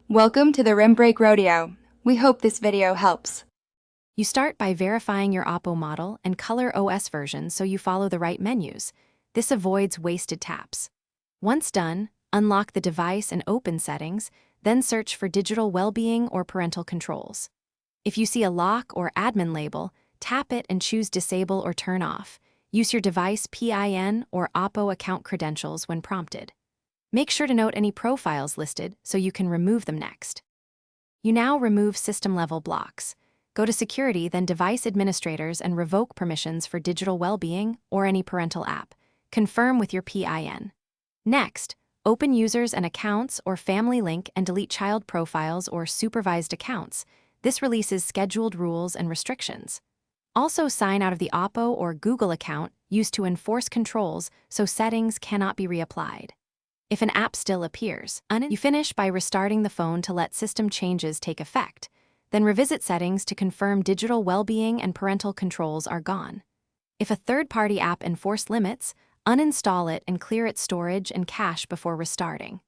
Welcome to the Rim Break Rodeo. We hope this video helps. You start by verifying your Oppo model and color OS version so you follow the right menus. This avoids wasted taps. Once done, unlock the device and open settings, then search for digital well-being or parental controls. If you see a lock or admin label, tap it and choose disable or turn off. Use your device PIN or Oppo account credentials when prompted. Make sure to note any profiles listed so you can remove them next. You now remove system-level blocks. Go to Security, then Device Administrators, and revoke permissions for digital well-being or any parental app. Confirm with your PIN. Next, open Users and Accounts or Family Link and delete child profiles or supervised accounts. This releases scheduled rules and restrictions. Also, sign out of the Oppo or Google account used to enforce controls so settings cannot be reapplied. If an app still appears, you finish by restarting the phone to let system changes take effect. Then revisit settings to confirm digital well-being and parental controls are gone. If a third-party app enforced limits, uninstall it and clear its storage and cache before restarting.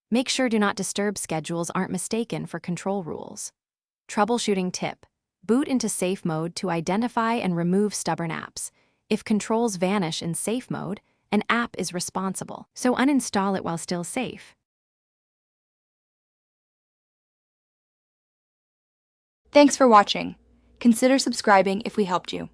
Make sure Do Not Disturb schedules aren't mistaken for control rules. Troubleshooting tip: boot into safe mode to identify and remove stubborn apps. If controls vanish in safe mode, an app is responsible, so uninstall it while still safe. Thanks for watching. Consider subscribing if we helped you.